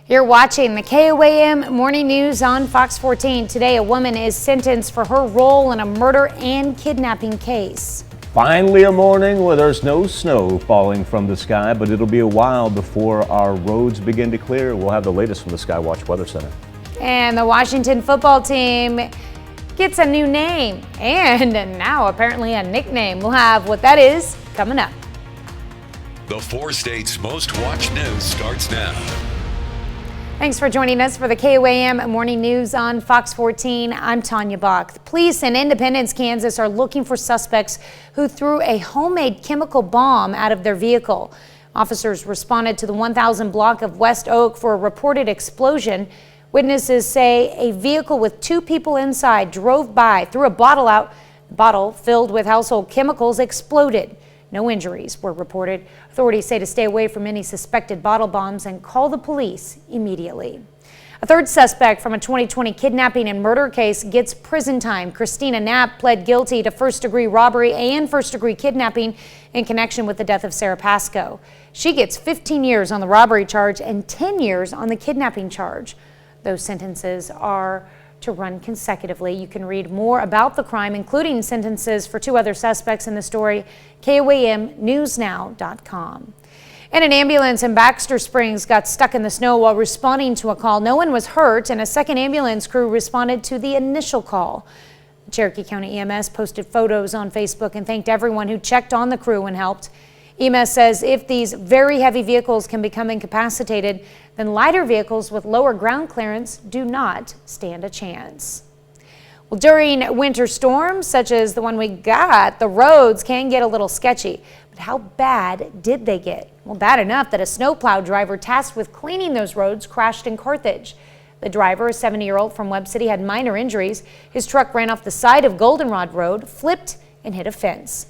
You're watching the KOAM Morning News on Fox 14. Today, a woman is sentenced for her role in a murder and kidnapping case. Finally a morning where there's no snow falling from the sky, but it'll be a while before our roads begin to clear. We'll have the latest from the Skywatch Weather Center. And the Washington football team gets a new name and now apparently a nickname. We'll have what that is coming up. The 4 states' most watched news starts now. Thanks for joining us for the KOAM Morning News on Fox 14. I'm Tanya Bach. The police in Independence, Kansas are looking for suspects who threw a homemade chemical bomb out of their vehicle. Officers responded to the 1000 block of West Oak for a reported explosion. Witnesses say a vehicle with 2 people inside drove by, threw a bottle out. The bottle filled with household chemicals exploded. No injuries were reported. Authorities say to stay away from any suspected bottle bombs and call the police immediately. A third suspect from a 2020 kidnapping and murder case gets prison time. Christina Knapp pled guilty to first-degree robbery and first-degree kidnapping in connection with the death of Sarah Pascoe. She gets 15 years on the robbery charge and 10 years on the kidnapping charge. Those sentences are to run consecutively. You can read more about the crime, including sentences for 2 other suspects in the story, KOAMnewsnow.com. And an ambulance in Baxter Springs got stuck in the snow while responding to a call. No one was hurt, and a second ambulance crew responded to the initial call. Cherokee County EMS posted photos on Facebook and thanked everyone who checked on the crew and helped. EMS says if these very heavy vehicles can become incapacitated, then lighter vehicles with lower ground clearance do not stand a chance. Well, during winter storms, such as the one we got, the roads can get a little sketchy. But how bad did they get? Well, bad enough that a snowplow driver tasked with cleaning those roads crashed in Carthage. The driver, a 70-year-old from Webb City, had minor injuries. His truck ran off the side of Goldenrod Road, flipped, and hit a fence.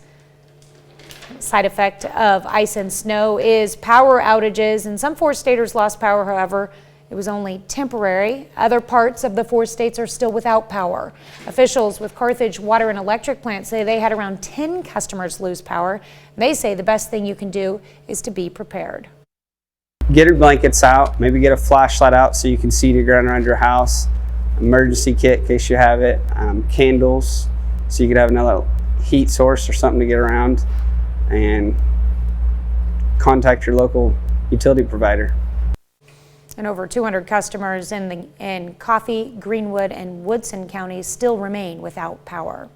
Side effect of ice and snow is power outages, and some 4 staters lost power. However, it was only temporary. Other parts of the 4 states are still without power. Officials with Carthage Water and Electric Plant say they had around 10 customers lose power. They say the best thing you can do is to be prepared. Get your blankets out, maybe get a flashlight out so you can see the ground around your house, emergency kit in case you have it, candles so you could have another heat source or something to get around, and contact your local utility provider. And over 200 customers in Coffee, Greenwood, and Woodson counties still remain without power.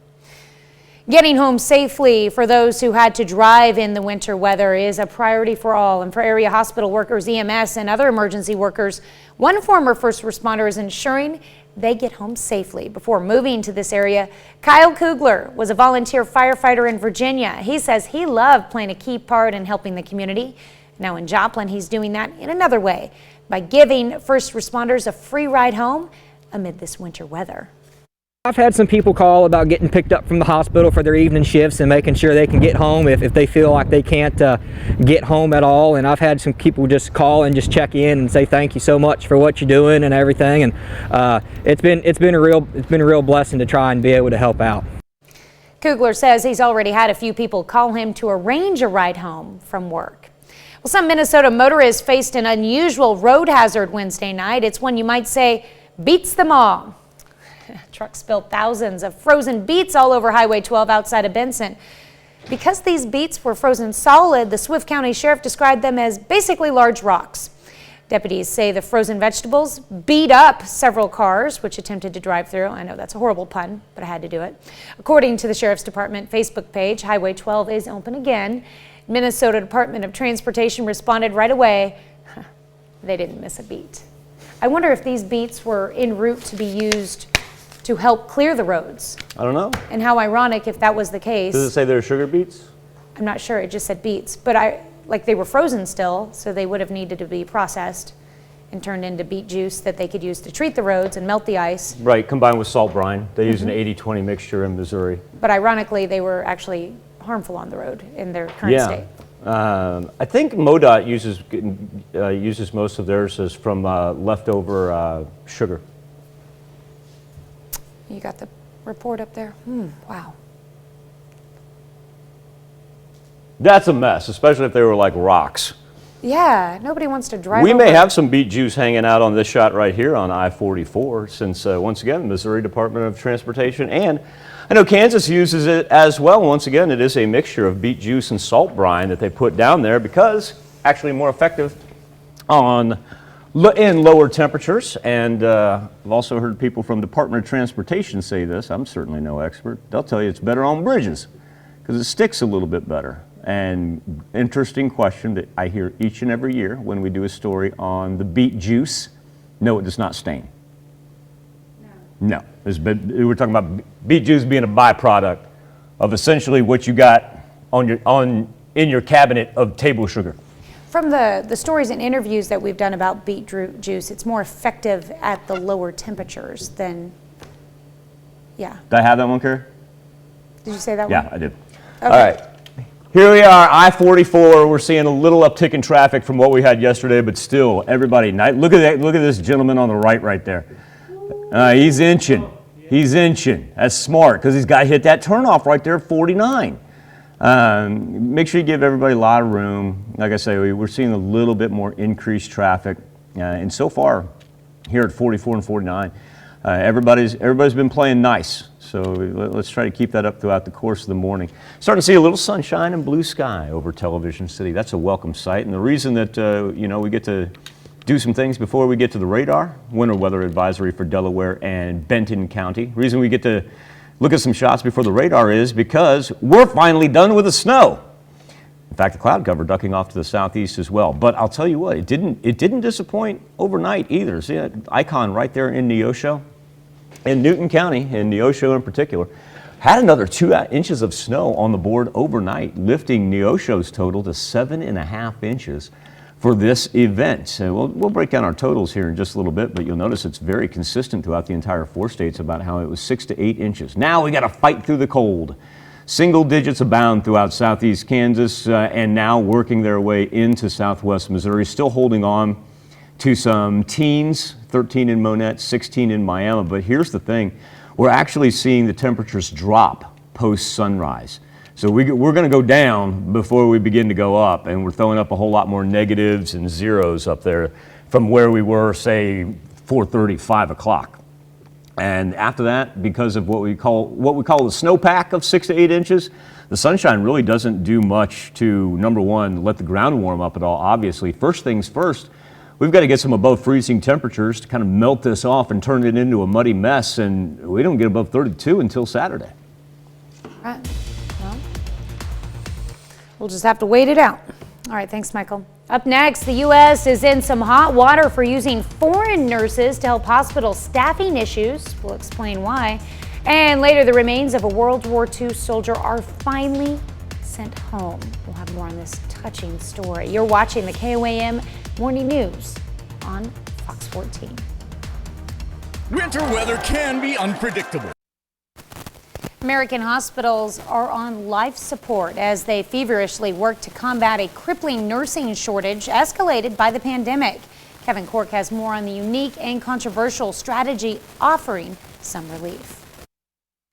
Getting home safely for those who had to drive in the winter weather is a priority for all. And for area hospital workers, EMS, and other emergency workers, one former first responder is ensuring they get home safely. Before moving to this area, Kyle Kugler was a volunteer firefighter in Virginia. He says he loved playing a key part in helping the community. Now in Joplin, he's doing that in another way, by giving first responders a free ride home amid this winter weather. I've had some people call about getting picked up from the hospital for their evening shifts and making sure they can get home if they feel like they can't get home at all. And I've had some people just call and just check in and say thank you so much for what you're doing and everything. And it's been a real blessing to try and be able to help out. Kugler says he's already had a few people call him to arrange a ride home from work. Well, some Minnesota motorists faced an unusual road hazard Wednesday night. It's one you might say beats them all. Trucks spilled thousands of frozen beets all over Highway 12 outside of Benton. Because these beets were frozen solid, the Swift County Sheriff described them as basically large rocks. Deputies say the frozen vegetables beat up several cars which attempted to drive through. I know that's a horrible pun, but I had to do it. According to the Sheriff's Department Facebook page, Highway 12 is open again. Minnesota Department of Transportation responded right away. They didn't miss a beat. I wonder if these beets were en route to be used to help clear the roads. I don't know. And how ironic if that was the case. Does it say they're sugar beets? I'm not sure, it just said beets, but they were frozen still, so they would have needed to be processed and turned into beet juice that they could use to treat the roads and melt the ice. Right, combined with salt brine. They use an 80-20 mixture in Missouri. But ironically, they were actually harmful on the road in their current state. I think MoDOT uses most of theirs as from leftover sugar. You got the report up there? Wow. That's a mess, especially if they were like rocks. Yeah, nobody wants to drive We over. may have some beet juice hanging out on this shot right here on I-44 since, once again, the Missouri Department of Transportation, and I know Kansas uses it as well. Once again, it is a mixture of beet juice and salt brine that they put down there because actually more effective in lower temperatures. And I've also heard people from Department of Transportation say this. I'm certainly no expert. They'll tell you it's better on bridges because it sticks a little bit better. And interesting question that I hear each and every year when we do a story on the beet juice. No, it does not stain. No. We're talking about beet juice being a byproduct of essentially what you got in your cabinet of table sugar. From the stories and interviews that we've done about beet juice, it's more effective at the lower temperatures than, yeah. Did I have that one, Carrie? Did you say that one? Yeah, I did. Okay. All right. Here we are, I-44. We're seeing a little uptick in traffic from what we had yesterday, but still, everybody, look at that. Look at this gentleman on the right there. He's inching. He's inching. That's smart because he's got to hit that turnoff right there at 49. Make sure you give everybody a lot of room. Like I say, we're seeing a little bit more increased traffic, and so far here at 44 and 49, everybody's been playing nice. So let's try to keep that up throughout the course of the morning. Starting to see a little sunshine and blue sky over Television City. That's a welcome sight, and the reason that we get to do some things before we get to the radar, winter weather advisory for Delaware and Benton County. The reason we get to look at some shots before the radar is because we're finally done with the snow. In fact, the cloud cover ducking off to the southeast as well. But I'll tell you what, it didn't disappoint overnight either. See that icon right there in Neosho? In Newton County, in Neosho in particular, had another 2 inches of snow on the board overnight, lifting Neosho's total to 7.5 inches for this event. So we'll break down our totals here in just a little bit, but you'll notice it's very consistent throughout the entire 4 states about how it was 6 to 8 inches. Now we got to fight through the cold. Single digits abound throughout southeast Kansas and now working their way into southwest Missouri, still holding on to some teens, 13 in Monette, 16 in Miami. But here's the thing, we're actually seeing the temperatures drop post-sunrise. So we're going to go down before we begin to go up, and we're throwing up a whole lot more negatives and zeros up there from where we were, say, 4:30, 5 o'clock. And after that, because of what we call the snowpack of 6 to 8 inches, the sunshine really doesn't do much to, number one, let the ground warm up at all, obviously. First things first, we've got to get some above freezing temperatures to kind of melt this off and turn it into a muddy mess, and we don't get above 32 until Saturday. Right. Well, we'll just have to wait it out. All right, thanks, Michael. Up next, the U.S. is in some hot water for using foreign nurses to help hospital staffing issues. We'll explain why. And later, the remains of a World War II soldier are finally sent home. We'll have more on this touching story. You're watching the KOAM Morning News on Fox 14. Winter weather can be unpredictable. American hospitals are on life support as they feverishly work to combat a crippling nursing shortage escalated by the pandemic. Kevin Cork has more on the unique and controversial strategy offering some relief.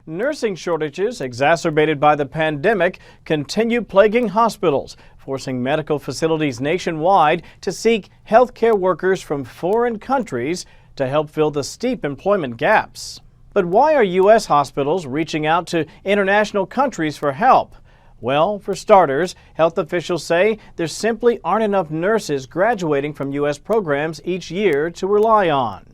Nursing shortages exacerbated by the pandemic continue plaguing hospitals, forcing medical facilities nationwide to seek healthcare workers from foreign countries to help fill the steep employment gaps. But why are U.S. hospitals reaching out to international countries for help? Well, for starters, health officials say there simply aren't enough nurses graduating from U.S. programs each year to rely on.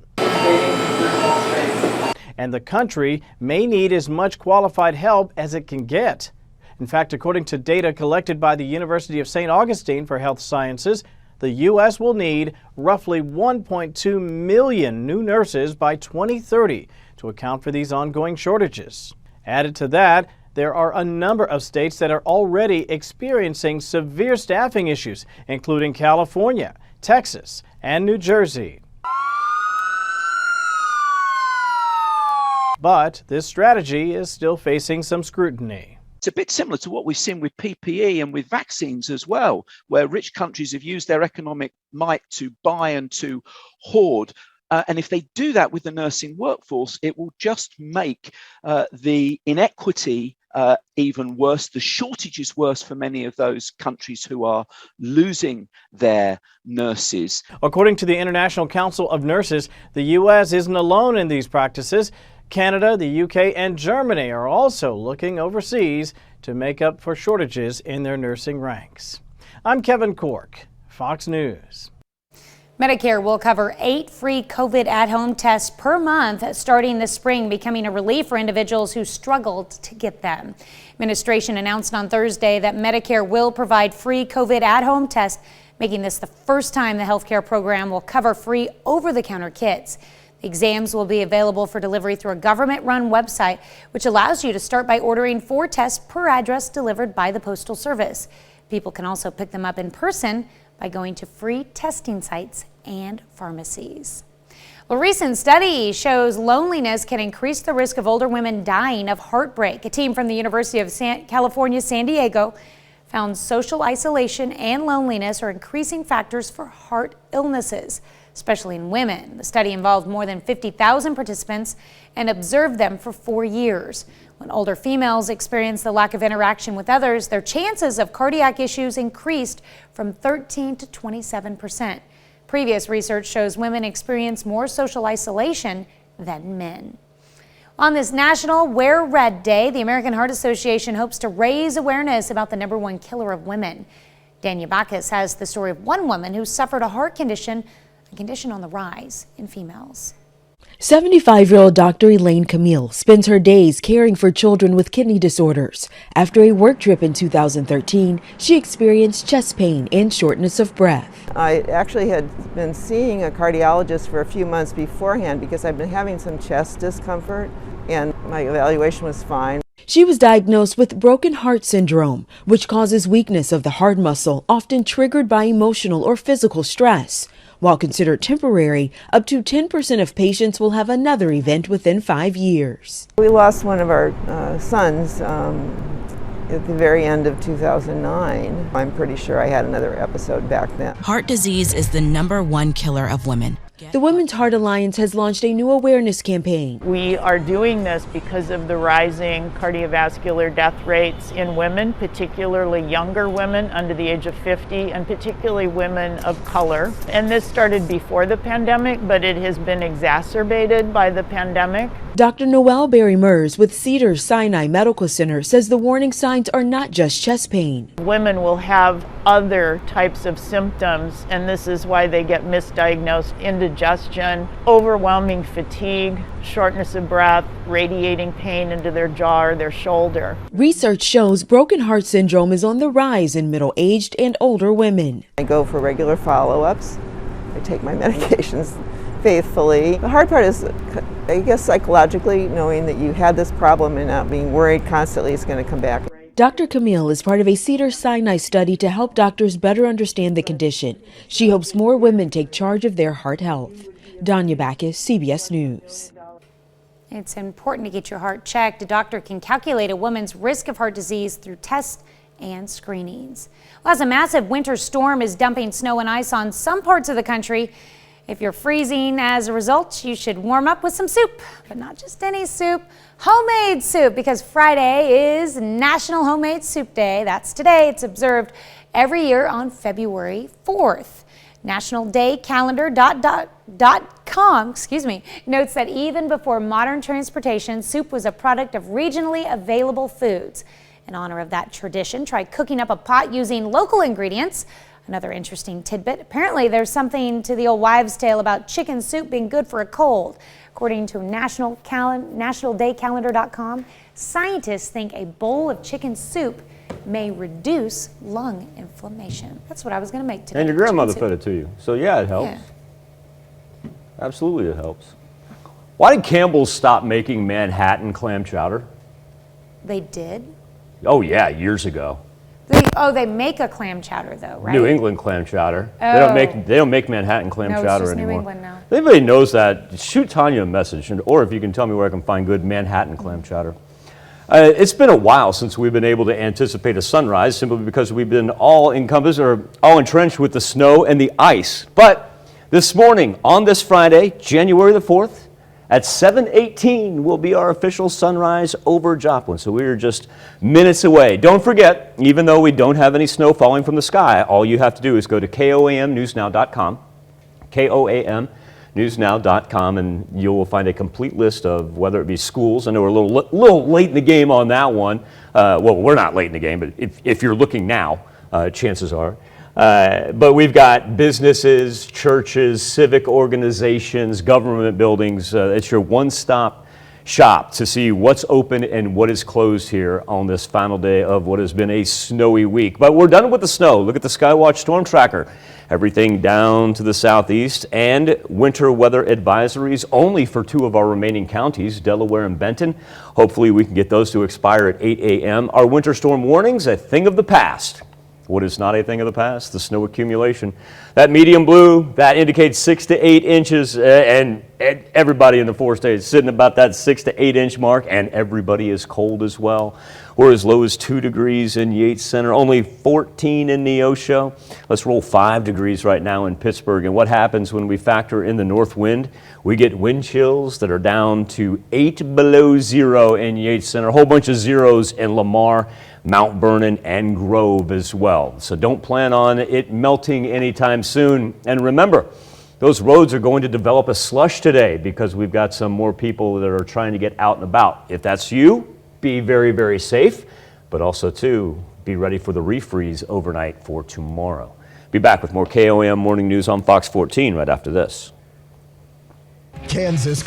And the country may need as much qualified help as it can get. In fact, according to data collected by the University of St. Augustine for Health Sciences, the U.S. will need roughly 1.2 million new nurses by 2030 to account for these ongoing shortages. Added to that, there are a number of states that are already experiencing severe staffing issues, including California, Texas, and New Jersey. But this strategy is still facing some scrutiny. It's a bit similar to what we've seen with PPE and with vaccines as well, where rich countries have used their economic might to buy and to hoard. And if they do that with the nursing workforce, it will just make the inequity even worse. The shortage is worse for many of those countries who are losing their nurses. According to the International Council of Nurses, the U.S. isn't alone in these practices. Canada, the UK, and Germany are also looking overseas to make up for shortages in their nursing ranks. I'm Kevin Cork, Fox News. Medicare will cover 8 free COVID at-home tests per month starting this spring, becoming a relief for individuals who struggled to get them. Administration announced on Thursday that Medicare will provide free COVID at-home tests, making this the first time the healthcare program will cover free over-the-counter kits. The exams will be available for delivery through a government-run website, which allows you to start by ordering 4 tests per address delivered by the Postal Service. People can also pick them up in person by going to free testing sites and pharmacies. A recent study shows loneliness can increase the risk of older women dying of heartbreak. A team from the University of California, San Diego found social isolation and loneliness are increasing factors for heart illnesses, especially in women. The study involved more than 50,000 participants and observed them for 4 years. When older females experience the lack of interaction with others, their chances of cardiac issues increased from 13 to 27%. Previous research shows women experience more social isolation than men. On this National Wear Red Day, the American Heart Association hopes to raise awareness about the #1 killer of women. Danya Bacchus has the story of one woman who suffered a heart condition, a condition on the rise in females. 75-year-old Dr. Elaine Camille spends her days caring for children with kidney disorders. After a work trip in 2013, she experienced chest pain and shortness of breath. I actually had been seeing a cardiologist for a few months beforehand because I've been having some chest discomfort, and my evaluation was fine. She was diagnosed with broken heart syndrome, which causes weakness of the heart muscle, often triggered by emotional or physical stress. While considered temporary, up to 10% of patients will have another event within 5 years. We lost one of our sons at the very end of 2009. I'm pretty sure I had another episode back then. Heart disease is the #1 killer of women. The Women's Heart Alliance has launched a new awareness campaign. We are doing this because of the rising cardiovascular death rates in women, particularly younger women under the age of 50, and particularly women of color. And this started before the pandemic, but it has been exacerbated by the pandemic. Dr. Noelle Berry-Mers with Cedars-Sinai Medical Center says the warning signs are not just chest pain. Women will have other types of symptoms, and this is why they get misdiagnosed: indigestion, overwhelming fatigue, shortness of breath, radiating pain into their jaw or their shoulder. Research shows broken heart syndrome is on the rise in middle-aged and older women. I go for regular follow-ups. I take my medications faithfully. The hard part is, I guess, psychologically knowing that you had this problem and not being worried constantly it's going to come back. Dr. Camille is part of a Cedars-Sinai study to help doctors better understand the condition. She hopes more women take charge of their heart health. Danya Bacchus, CBS News. It's important to get your heart checked. A doctor can calculate a woman's risk of heart disease through tests and screenings. Well, as a massive winter storm is dumping snow and ice on some parts of the country, if you're freezing as a result, you should warm up with some soup, but not just any soup, homemade soup, because Friday is National Homemade Soup Day. That's today. It's observed every year on February 4th. NationalDayCalendar.com notes that even before modern transportation, soup was a product of regionally available foods. In honor of that tradition, try cooking up a pot using local ingredients. Another interesting tidbit, apparently there's something to the old wives' tale about chicken soup being good for a cold. According to NationalDayCalendar.com, scientists think a bowl of chicken soup may reduce lung inflammation. That's what I was going to make today. And your grandmother fed it to you, so yeah, it helps. Yeah. Absolutely, it helps. Why did Campbell's stop making Manhattan clam chowder? They did? Oh yeah, years ago. They make a clam chowder though, right? New England clam chowder. Oh. They don't make Manhattan clam chowder it's just anymore. New England now. If anybody knows that, shoot Tanya a message, or if you can tell me where I can find good Manhattan clam chowder. It's been a while since we've been able to anticipate a sunrise, simply because we've been all entrenched with the snow and the ice. But this morning, on this Friday, January the 4th, At 7:18 will be our official sunrise over Joplin, so we are just minutes away. Don't forget, even though we don't have any snow falling from the sky, all you have to do is go to KOAMnewsnow.com, KOAMnewsnow.com, and you will find a complete list of whether it be schools. I know we're a little late in the game on that one. Well, we're not late in the game, but if you're looking now, chances are. But we've got businesses, churches, civic organizations, government buildings. It's your one-stop shop to see what's open and what is closed here on this final day of what has been a snowy week. But we're done with the snow. Look at the Skywatch storm tracker. Everything down to the southeast, and winter weather advisories only for 2 of our remaining counties, Delaware and Benton. Hopefully we can get those to expire at 8 a.m. Our winter storm warnings, a thing of the past. What is not a thing of the past? The snow accumulation. That medium blue, that indicates 6 to 8 inches, and everybody in the 4 states sitting about that 6 to 8 inch mark, and everybody is cold as well. We're as low as 2 degrees in Yates Center, only 14 in Neosho. Let's roll 5 degrees right now in Pittsburgh. And what happens when we factor in the north wind? We get wind chills that are down to 8 below zero in Yates Center. A whole bunch of zeros in Lamar, Mount Vernon, and Grove as well. So don't plan on it melting anytime soon. And remember, those roads are going to develop a slush today because we've got some more people that are trying to get out and about. If that's you, be very, very safe, but also too, be ready for the refreeze overnight for tomorrow. Be back with more KOAM Morning News on Fox 14 right after this. Kansas.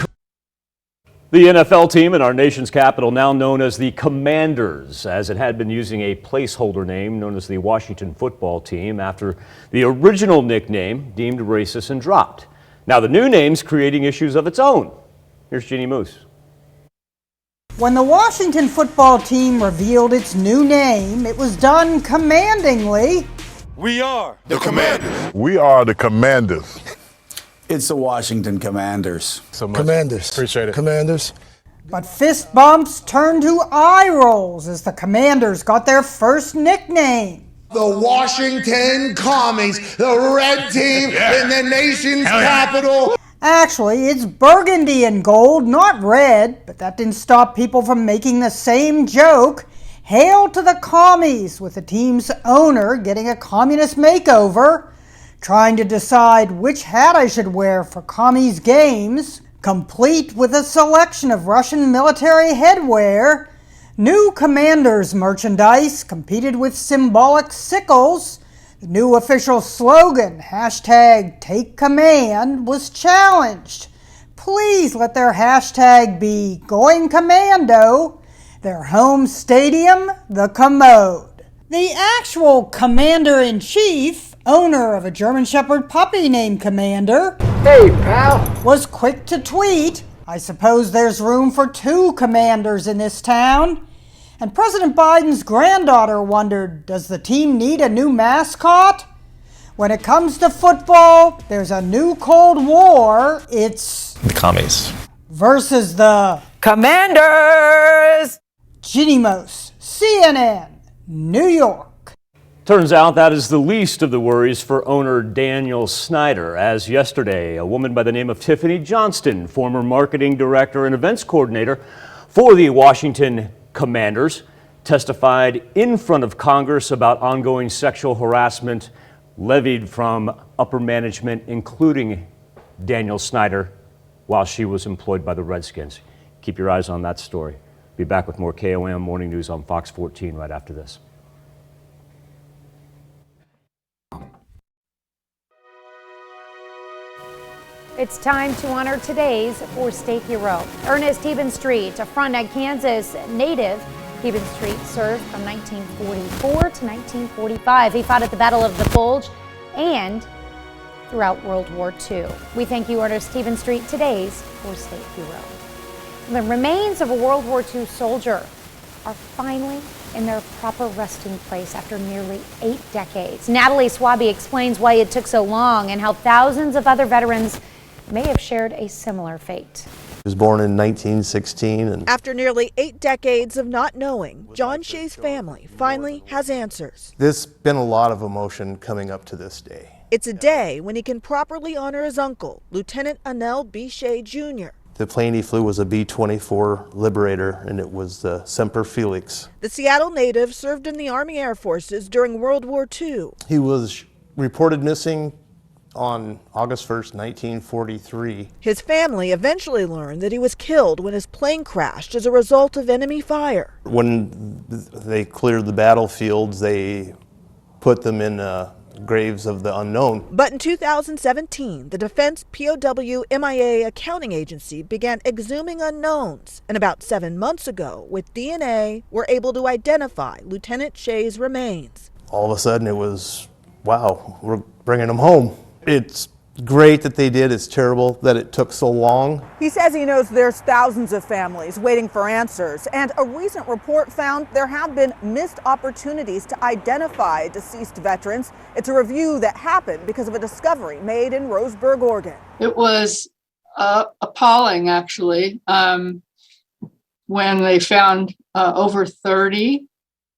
The NFL team in our nation's capital, now known as the Commanders, as it had been using a placeholder name known as the Washington Football Team after the original nickname deemed racist and dropped. Now the new name's creating issues of its own. Here's Jeannie Moose. When the Washington Football Team revealed its new name, it was done commandingly. We are the Commanders. We are the Commanders. It's the Washington Commanders. So much. Commanders. Appreciate it. Commanders. But fist bumps turned to eye rolls as the Commanders got their first nickname. The Washington Commies, the red team in the nation's capital. Actually, it's burgundy and gold, not red, but that didn't stop people from making the same joke. Hail to the commies, with the team's owner getting a communist makeover, trying to decide which hat I should wear for commies games, complete with a selection of Russian military headwear. New Commanders merchandise competed with symbolic sickles. The new official slogan, #TakeCommand, was challenged. Please let their hashtag be Going Commando. Their home stadium, the Commode. The actual Commander-in-Chief, owner of a German Shepherd puppy named Commander, hey pal, was quick to tweet, I suppose there's room for 2 commanders in this town. And President Biden's granddaughter wondered, does the team need a new mascot? When it comes to football, there's a new Cold War. It's the commies versus the Commanders. Ginny Mose, CNN, New York. Turns out that is the least of the worries for owner Daniel Snyder, as yesterday a woman by the name of Tiffany Johnston, former marketing director and events coordinator for the Washington Commanders, testified in front of Congress about ongoing sexual harassment levied from upper management, including Daniel Snyder, while she was employed by the Redskins. Keep your eyes on that story. Be back with more KOAM Morning News on Fox 14 right after this. It's time to honor today's four-state hero. Ernest Hebenstreet, a Frontenac, Kansas native. Hebenstreet served from 1944 to 1945. He fought at the Battle of the Bulge and throughout World War II. We thank you, Ernest Hebenstreet, today's four-state hero. The remains of a World War II soldier are finally in their proper resting place after nearly 8 decades. Natalie Swaby explains why it took so long and how thousands of other veterans may have shared a similar fate. He was born in 1916. And after nearly 8 decades of not knowing, John Shea's family finally has answers. There's been a lot of emotion coming up to this day. It's a day when he can properly honor his uncle, Lieutenant Anel B. Shea Jr. The plane he flew was a B-24 Liberator, and it was the Semper Felix. The Seattle native served in the Army Air Forces during World War II. He was reported missing on August 1st, 1943. His family eventually learned that he was killed when his plane crashed as a result of enemy fire. When they cleared the battlefields, they put them in graves of the unknown. But in 2017, the Defense POW MIA Accounting Agency began exhuming unknowns, and about 7 months ago, with DNA, were able to identify Lieutenant Shea's remains. All of a sudden it was, wow, we're bringing him home. It's great that they did. It's terrible that it took so long. He says he knows there's thousands of families waiting for answers, and a recent report found there have been missed opportunities to identify deceased veterans. It's a review that happened because of a discovery made in Roseburg, Oregon. It was appalling, actually, when they found over 30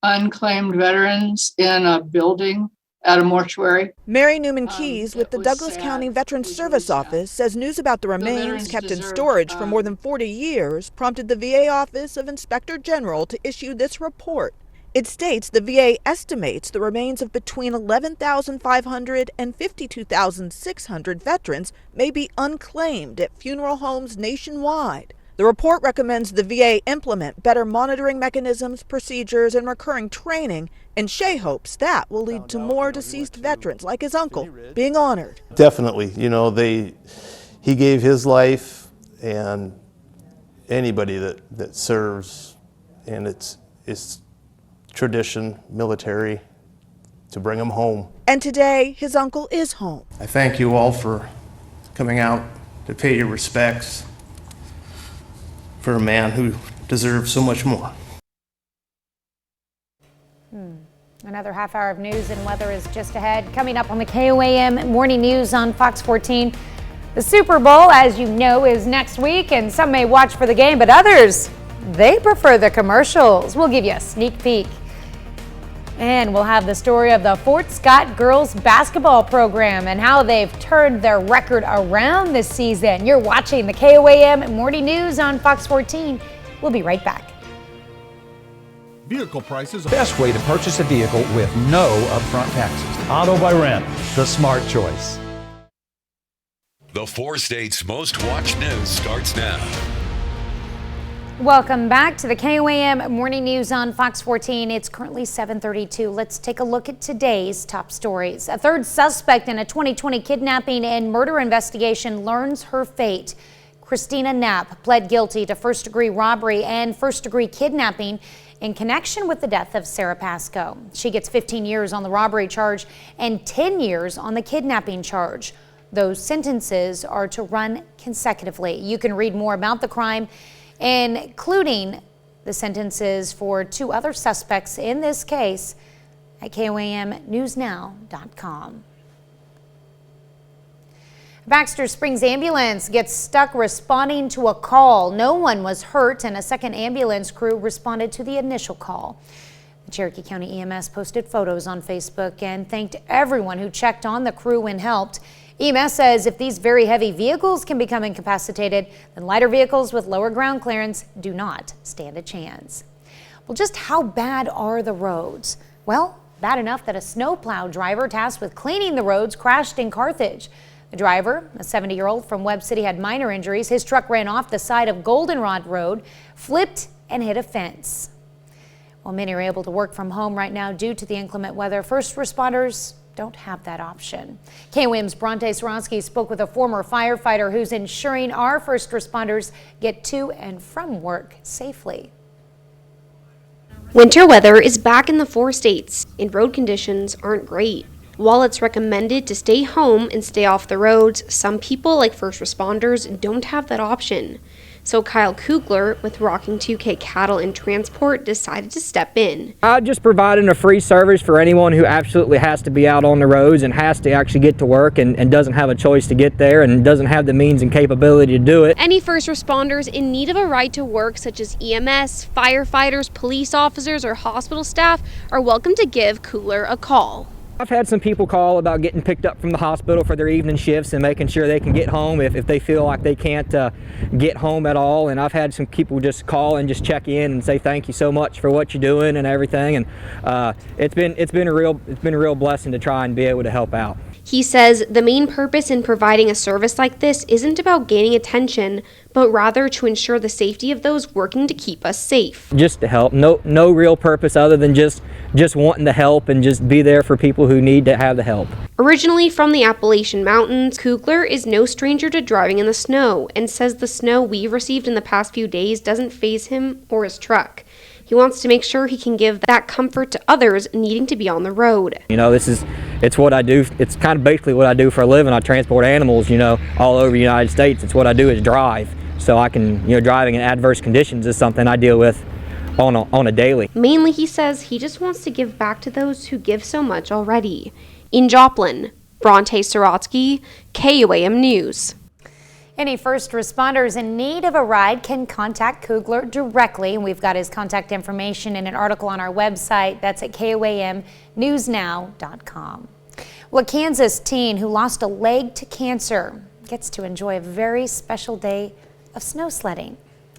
unclaimed veterans in a building at a mortuary. Mary Newman Keys with the Douglas County Veterans Service Office says news about the remains kept in storage for more than 40 years prompted the VA Office of Inspector General to issue this report. It states the VA estimates the remains of between 11,500 and 52,600 veterans may be unclaimed at funeral homes nationwide. The report recommends the VA implement better monitoring mechanisms, procedures, and recurring training, and Shea hopes that will lead to more deceased veterans like his uncle being honored. Definitely, you know, he gave his life, and anybody that serves, and it's tradition, military, to bring them home. And today, his uncle is home. I thank you all for coming out to pay your respects for a man who deserves so much more. Another half hour of news and weather is just ahead. Coming up on the KOAM Morning News on Fox 14. The Super Bowl, as you know, is next week, and some may watch for the game, but others, they prefer the commercials. We'll give you a sneak peek. And we'll have the story of the Fort Scott girls basketball program and how they've turned their record around this season. You're watching the KOAM Morning News on Fox 14. We'll be right back. Vehicle prices. Best way to purchase a vehicle with no upfront taxes. Auto by Rent, the smart choice. The 4 states' most watched news starts now. Welcome back to the KOAM Morning News on Fox 14. It's currently 7:32. Let's take a look at today's top stories. A third suspect in a 2020 kidnapping and murder investigation learns her fate. Christina Knapp pled guilty to first-degree robbery and first-degree kidnapping in connection with the death of Sarah Pascoe. She gets 15 years on the robbery charge and 10 years on the kidnapping charge. Those sentences are to run consecutively. You can read more about the crime, including the sentences for 2 other suspects in this case, at KOAMnewsnow.com. Baxter Springs ambulance gets stuck responding to a call. No one was hurt, and a second ambulance crew responded to the initial call. The Cherokee County EMS posted photos on Facebook and thanked everyone who checked on the crew and helped. EMS says if these very heavy vehicles can become incapacitated, then lighter vehicles with lower ground clearance do not stand a chance. Well, just how bad are the roads? Well, bad enough that a snowplow driver tasked with cleaning the roads crashed in Carthage. The driver, a 70-year-old from Webb City, had minor injuries. His truck ran off the side of Goldenrod Road, flipped, and hit a fence. While many are able to work from home right now due to the inclement weather, first responders don't have that option. KOAM's Bronte Soronsky spoke with a former firefighter who's ensuring our first responders get to and from work safely. Winter weather is back in the 4 states, and road conditions aren't great. While it's recommended to stay home and stay off the roads, some people, like first responders, don't have that option. So Kyle Kugler with Rocking 2K Cattle and Transport decided to step in. Just providing a free service for anyone who absolutely has to be out on the roads and has to actually get to work and doesn't have a choice to get there and doesn't have the means and capability to do it. Any first responders in need of a ride to work, such as EMS, firefighters, police officers, or hospital staff, are welcome to give Kugler a call. I've had some people call about getting picked up from the hospital for their evening shifts and making sure they can get home if they feel like they can't get home at all. And I've had some people just call and just check in and say thank you so much for what you're doing and everything. And it's been a real blessing to try and be able to help out. He says the main purpose in providing a service like this isn't about gaining attention, but rather to ensure the safety of those working to keep us safe. Just to help. No real purpose other than just wanting to help and just be there for people who need to have the help. Originally from the Appalachian Mountains, Kugler is no stranger to driving in the snow and says the snow we've received in the past few days doesn't faze him or his truck. He wants to make sure he can give that comfort to others needing to be on the road. You know, it's what I do. It's kind of basically what I do for a living. I transport animals, you know, all over the United States. It's what I do is drive. So I can, you know, driving in adverse conditions is something I deal with on a daily. Mainly, he says he just wants to give back to those who give so much already. In Joplin, Bronte Sorotsky, KOAM News. Any first responders in need of a ride can contact Kugler directly, and we've got his contact information in an article on our website. That's at KOAMnewsnow.com. Well, a Kansas teen who lost a leg to cancer gets to enjoy a very special day of snow sledding.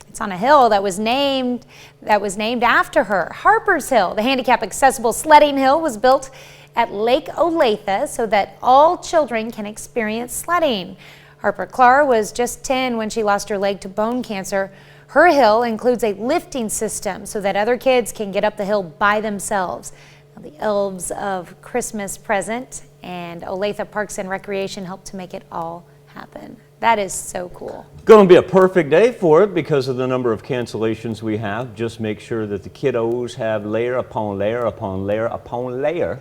It's on a hill that was named after her, Harper's Hill. The handicap accessible sledding hill was built at Lake Olathe so that all children can experience sledding. Harper Clark was just 10 when she lost her leg to bone cancer. Her hill includes a lifting system so that other kids can get up the hill by themselves. Now, the elves of Christmas Present and Olathe Parks and Recreation helped to make it all happen. That is so cool. Going to be a perfect day for it because of the number of cancellations we have. Just make sure that the kiddos have layer upon layer upon layer upon layer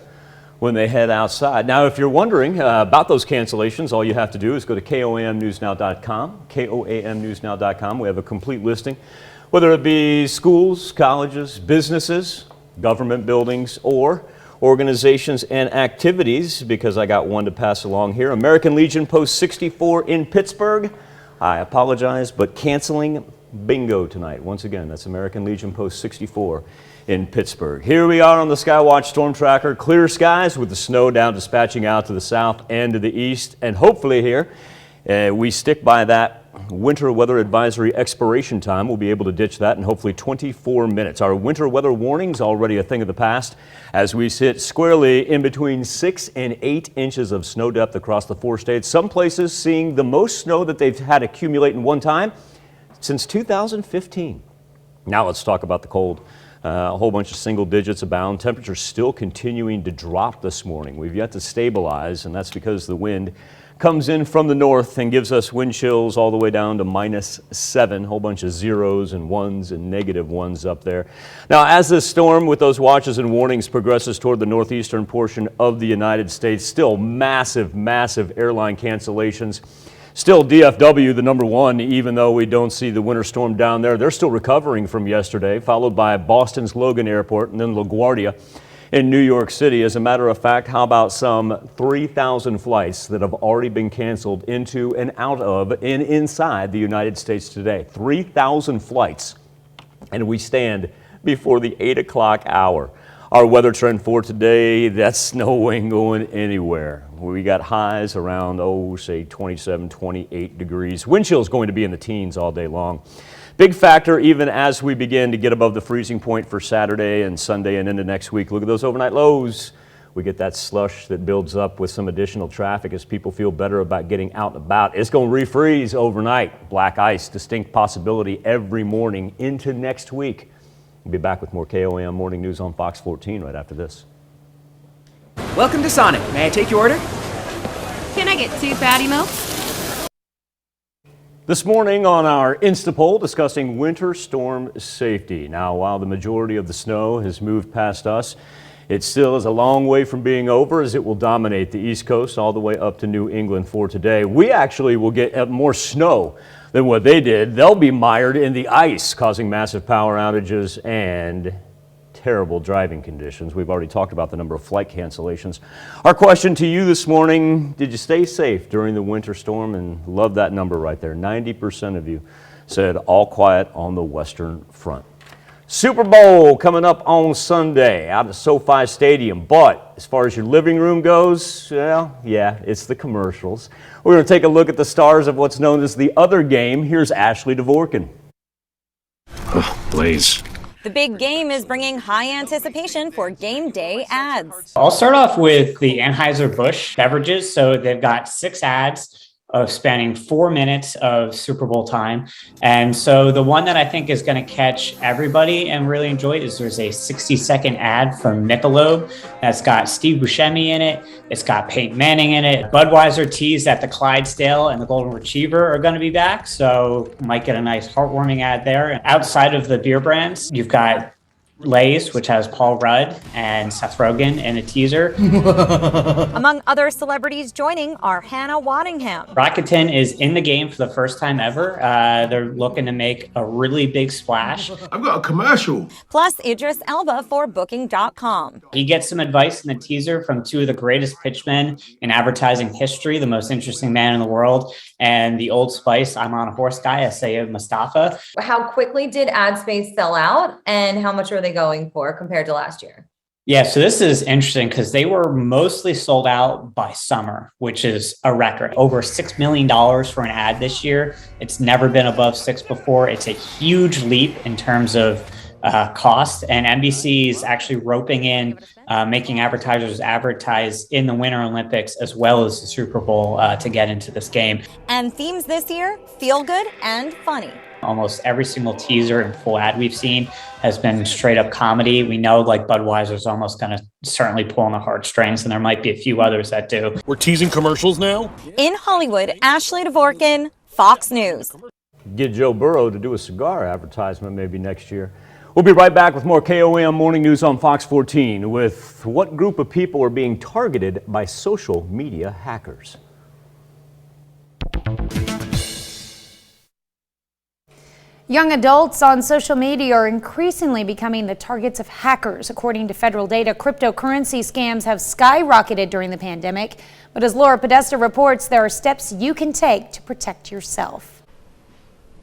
when they head outside. Now, if you're wondering about those cancellations, all you have to do is go to KOAMnewsnow.com, KOAMnewsnow.com. We have a complete listing, whether it be schools, colleges, businesses, government buildings, or organizations and activities, because I got one to pass along here. American Legion Post 64 in Pittsburgh. I apologize, but canceling bingo tonight. Once again, that's American Legion Post 64 in Pittsburgh. Here we are on the Skywatch Storm Tracker. Clear skies with the snow down dispatching out to the south and to the east. And hopefully here, we stick by that winter weather advisory expiration time. We'll be able to ditch that in hopefully 24 minutes. Our winter weather warnings already a thing of the past as we sit squarely in between 6 and 8 inches of snow depth across the 4 states. Some places seeing the most snow that they've had accumulate in one time since 2015. Now let's talk about the cold. A whole bunch of single digits abound. Temperatures still continuing to drop this morning. We've yet to stabilize, and that's because the wind comes in from the north and gives us wind chills all the way down to -7. A whole bunch of zeros and ones and negative ones up there. Now, as this storm with those watches and warnings progresses toward the northeastern portion of the United States, still massive airline cancellations. Still DFW, the number one, even though we don't see the winter storm down there. They're still recovering from yesterday, followed by Boston's Logan Airport and then LaGuardia in New York City. As a matter of fact, how about some 3,000 flights that have already been canceled into and out of and inside the United States today? 3,000 flights. And we stand before the 8 o'clock hour. Our weather trend for today, that snow ain't going anywhere. We got highs around, say 27, 28 degrees. Wind chill is going to be in the teens all day long. Big factor even as we begin to get above the freezing point for Saturday and Sunday and into next week. Look at those overnight lows. We get that slush that builds up with some additional traffic as people feel better about getting out and about. It's going to refreeze overnight. Black ice, distinct possibility every morning into next week. We'll be back with more KOAM Morning News on Fox 14 right after this. Welcome to Sonic. May I take your order? Can I get 2 patty melts? This morning on our Instapoll discussing winter storm safety. Now, while the majority of the snow has moved past us, it still is a long way from being over as it will dominate the East Coast all the way up to New England for today. We actually will get more snow than what they did. They'll be mired in the ice, causing massive power outages and terrible driving conditions. We've already talked about the number of flight cancellations. Our question to you this morning, did you stay safe during the winter storm? And love that number right there. 90% of you said all quiet on the western front. Super Bowl coming up on Sunday out at SoFi Stadium. But as far as your living room goes, well, yeah, it's the commercials. We're going to take a look at the stars of what's known as the other game. Here's Ashley Dvorkin. Oh, Blaze. The big game is bringing high anticipation for game day ads. I'll start off with the Anheuser-Busch beverages. So they've got 6 ads of spanning 4 minutes of Super Bowl time. And so the one that I think is going to catch everybody and really enjoy it is there's a 60-second ad from Michelob that's got Steve Buscemi in it. It's got Peyton Manning in it. Budweiser teased that the Clydesdale and the Golden Retriever are going to be back. So might get a nice heartwarming ad there. And outside of the beer brands, you've got Lay's, which has Paul Rudd and Seth Rogen in a teaser. Among other celebrities joining are Hannah Waddingham. Rakuten is in the game for the first time ever. They're looking to make a really big splash. I've got a commercial. Plus Idris Elba for Booking.com. He gets some advice in the teaser from 2 of the greatest pitchmen in advertising history, the most interesting man in the world, and the Old Spice I'm on a Horse guy, Asaya Mustafa. How quickly did ad space sell out, and how much are they going for compared to last year? Yeah, so this is interesting because they were mostly sold out by summer, which is a record. Over $6 million for an ad this year. It's never been above 6 before. It's a huge leap in terms of cost, and NBC is actually roping in making advertisers advertise in the Winter Olympics as well as the Super Bowl to get into this game. And themes this year, feel good and funny. Almost every single teaser and full ad we've seen has been straight up comedy. We know like Budweiser's almost going to certainly pull on the heartstrings, and there might be a few others that do. We're teasing commercials now? In Hollywood, Ashley Dvorkin, Fox News. Get Joe Burrow to do a cigar advertisement maybe next year. We'll be right back with more KOAM Morning News on Fox 14 with what group of people are being targeted by social media hackers. Young adults on social media are increasingly becoming the targets of hackers. According to federal data, cryptocurrency scams have skyrocketed during the pandemic. But as Laura Podesta reports, there are steps you can take to protect yourself.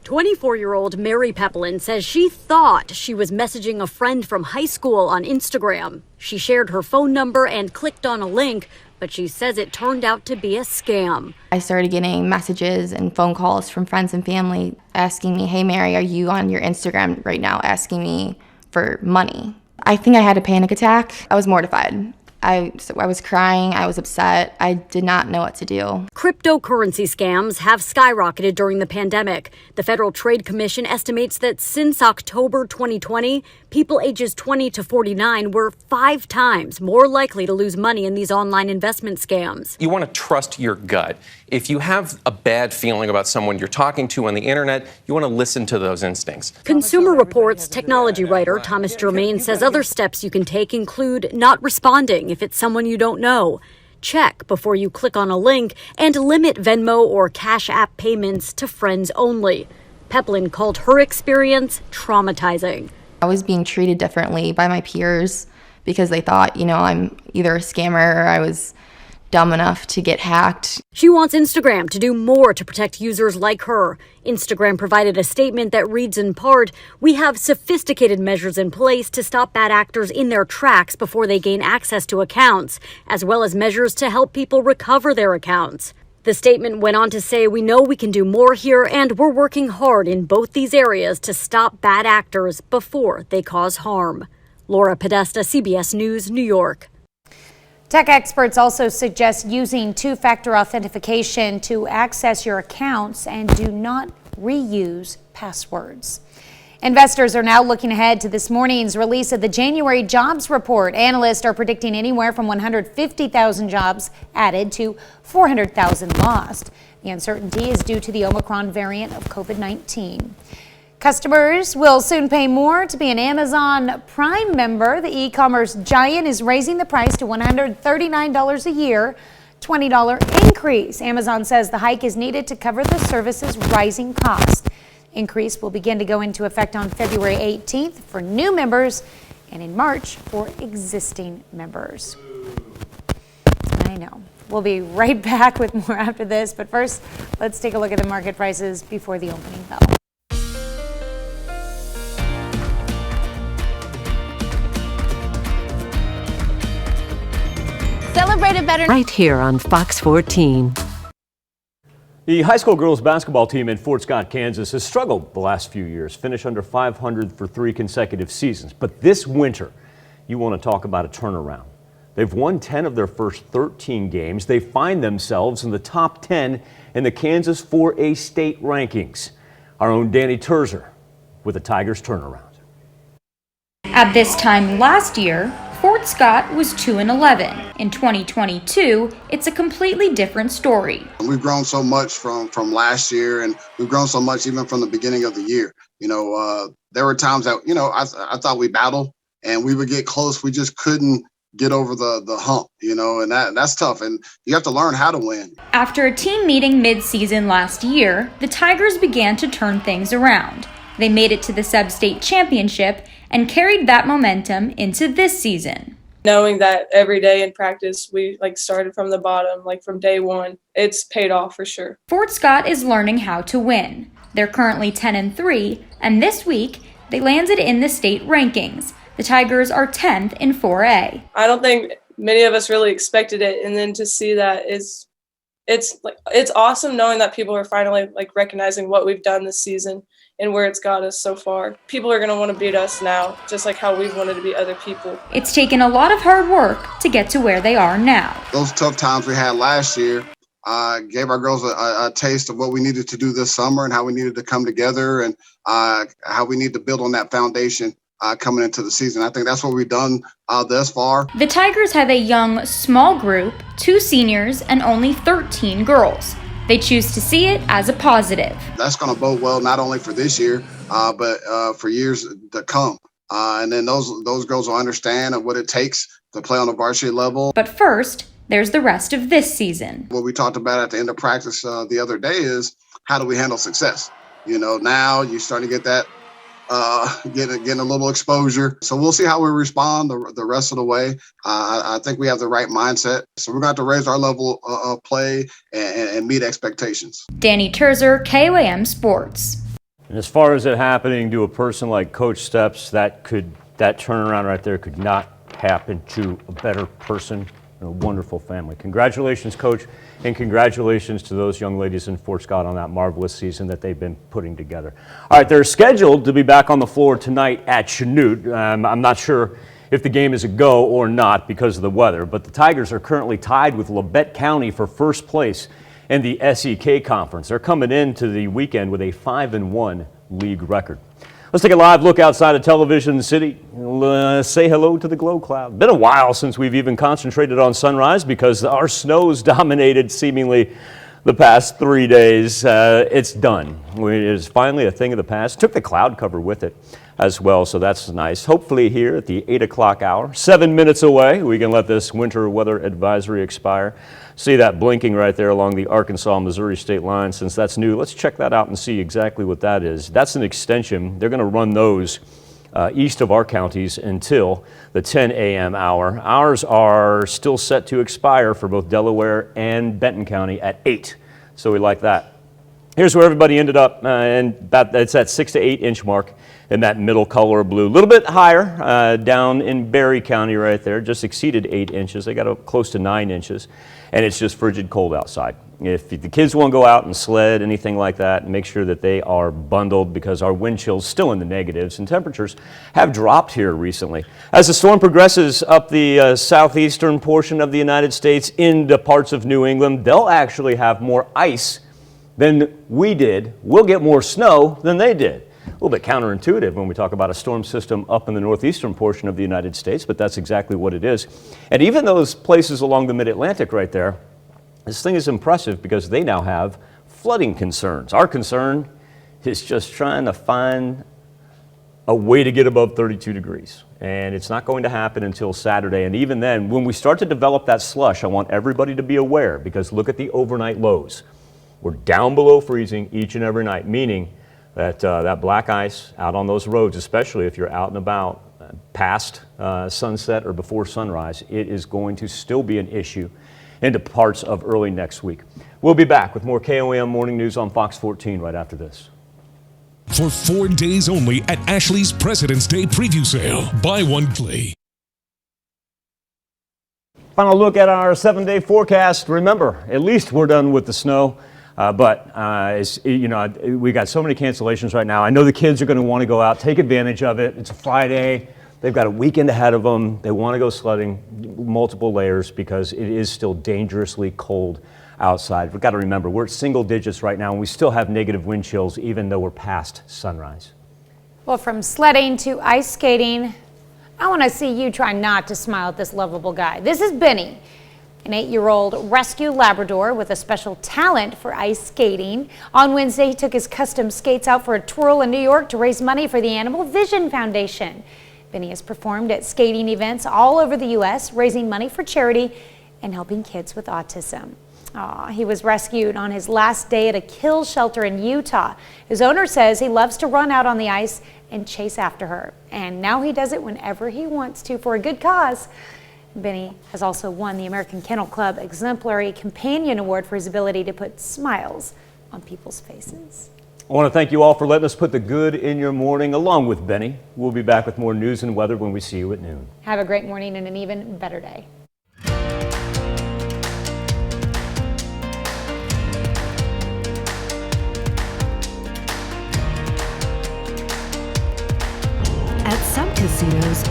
24-year-old Mary Peplin says she thought she was messaging a friend from high school on Instagram. She shared her phone number and clicked on a link, but she says it turned out to be a scam. I started getting messages and phone calls from friends and family asking me, "Hey Mary, are you on your Instagram right now?" asking me for money. I think I had a panic attack. I was mortified. I was crying, I was upset, I did not know what to do. Cryptocurrency scams have skyrocketed during the pandemic. The Federal Trade Commission estimates that since October 2020, people ages 20 to 49 were 5 times more likely to lose money in these online investment scams. You want to trust your gut. If you have a bad feeling about someone you're talking to on the internet, you want to listen to those instincts. Consumer Reports technology writer Thomas Germain says other steps you can take include not responding if it's someone you don't know. Check before you click on a link and limit Venmo or Cash App payments to friends only. Peplin called her experience traumatizing. I was being treated differently by my peers because they thought, I'm either a scammer or I was dumb enough to get hacked. She wants Instagram to do more to protect users like her. Instagram provided a statement that reads in part, "We have sophisticated measures in place to stop bad actors in their tracks before they gain access to accounts, as well as measures to help people recover their accounts." The statement went on to say, "We know we can do more here, and we're working hard in both these areas to stop bad actors before they cause harm." Laura Podesta, CBS News, New York. Tech experts also suggest using two-factor authentication to access your accounts and do not reuse passwords. Investors are now looking ahead to this morning's release of the January jobs report. Analysts are predicting anywhere from 150,000 jobs added to 400,000 lost. The uncertainty is due to the Omicron variant of COVID-19. Customers will soon pay more to be an Amazon Prime member. The e-commerce giant is raising the price to $139 a year, $20 increase. Amazon says the hike is needed to cover the service's rising cost. Increase will begin to go into effect on February 18th for new members and in March for existing members. I know. We'll be right back with more after this, but first, let's take a look at the market prices before the opening bell. celebrated better right here on Fox 14. The high school girls basketball team in Fort Scott, Kansas has struggled the last few years, finished under 500 for 3 consecutive seasons. But this winter, you want to talk about a turnaround. They've won 10 of their first 13 games. They find themselves in the top 10 in the Kansas 4A state rankings. Our own Danny Terzer with the Tigers turnaround. At this time last year, Fort Scott was 2-11. In 2022, it's a completely different story. We've grown so much from last year, and we've grown so much even from the beginning of the year. There were times that, I thought we battled and we would get close. We just couldn't get over the hump, and that's tough. And you have to learn how to win. After a team meeting mid-season last year, the Tigers began to turn things around. They made it to the sub-state championship and carried that momentum into this season. Knowing that every day in practice we started from the bottom, from day one, it's paid off for sure. Fort Scott is learning how to win. They're currently 10-3, and this week they landed in the state rankings. The Tigers are 10th in 4A. I don't think many of us really expected it, and then to see that it's awesome knowing that people are finally recognizing what we've done this season and where it's got us so far. People are going to want to beat us now, just like how we've wanted to beat other people. It's taken a lot of hard work to get to where they are now. Those tough times we had last year gave our girls a taste of what we needed to do this summer and how we needed to come together and how we need to build on that foundation coming into the season. I think that's what we've done thus far. The Tigers have a young, small group, 2 seniors and only 13 girls. They choose to see it as a positive. That's going to bode well not only for this year, but for years to come. And then those girls will understand what it takes to play on the varsity level. But first, there's the rest of this season. What we talked about at the end of practice the other day is how do we handle success? Now you're starting to get that, getting a little exposure. So we'll see how we respond the rest of the way. I think we have the right mindset. So we're going to have to raise our level of play and meet expectations. Danny Terzer, KOAM Sports. And as far as it happening to a person like Coach Steps, that turnaround right there could not happen to a better person and a wonderful family. Congratulations, Coach, and congratulations to those young ladies in Fort Scott on that marvelous season that they've been putting together. All right, they're scheduled to be back on the floor tonight at Chanute. I'm not sure if the game is a go or not because of the weather, but the Tigers are currently tied with Labette County for first place in the SEK Conference. They're coming into the weekend with a 5-1 league record. Let's take a live look outside of Television City. Say hello to the glow cloud. Been a while since we've even concentrated on sunrise because our snows dominated seemingly the past 3 days. It's done. It is finally a thing of the past. Took the cloud cover with it as well, so that's nice. Hopefully here at the 8 o'clock hour, 7 minutes away, we can let this winter weather advisory expire. See that blinking right there along the Arkansas-Missouri state line. Since that's new, let's check that out and see exactly what that is. That's an extension. They're going to run those east of our counties until the 10 a.m. hour. Ours are still set to expire for both Delaware and Benton County at 8, so we like that. Here's where everybody ended up, and it's that 6 to 8 inch mark in that middle color of blue. A little bit higher down in Berry County right there, just exceeded 8 inches. They got close to 9 inches, and it's just frigid cold outside. If the kids want to go out and sled, anything like that, make sure that they are bundled because our wind chill's still in the negatives and temperatures have dropped here recently. As the storm progresses up the southeastern portion of the United States into parts of New England, they'll actually have more ice than we did. We'll get more snow than they did. A little bit counterintuitive when we talk about a storm system up in the northeastern portion of the United States, but that's exactly what it is. And even those places along the mid-Atlantic right there, this thing is impressive because they now have flooding concerns. Our concern is just trying to find a way to get above 32 degrees. And it's not going to happen until Saturday. And even then, when we start to develop that slush, I want everybody to be aware because look at the overnight lows. We're down below freezing each and every night, meaning that that black ice out on those roads, especially if you're out and about past sunset or before sunrise, it is going to still be an issue into parts of early next week. We'll be back with more KOAM Morning News on Fox 14 right after this. For 4 days only at Ashley's President's Day Preview Sale. Buy one, play. Final look at our 7-day forecast. Remember, at least we're done with the snow. But we got so many cancellations right now. I know the kids are going to want to go out, take advantage of it. It's a Friday. They've got a weekend ahead of them. They want to go sledding, multiple layers, because it is still dangerously cold outside. We've got to remember, we're at single digits right now, and we still have negative wind chills, even though we're past sunrise. Well, from sledding to ice skating, I want to see you try not to smile at this lovable guy. This is Benny, an 8-year-old rescue Labrador with a special talent for ice skating. On Wednesday, he took his custom skates out for a twirl in New York to raise money for the Animal Vision Foundation. Benny has performed at skating events all over the U.S., raising money for charity and helping kids with autism. He was rescued on his last day at a kill shelter in Utah. His owner says he loves to run out on the ice and chase after her. And now he does it whenever he wants to for a good cause. Benny has also won the American Kennel Club Exemplary Companion Award for his ability to put smiles on people's faces. I want to thank you all for letting us put the good in your morning along with Benny. We'll be back with more news and weather when we see you at noon. Have a great morning and an even better day. At some casinos,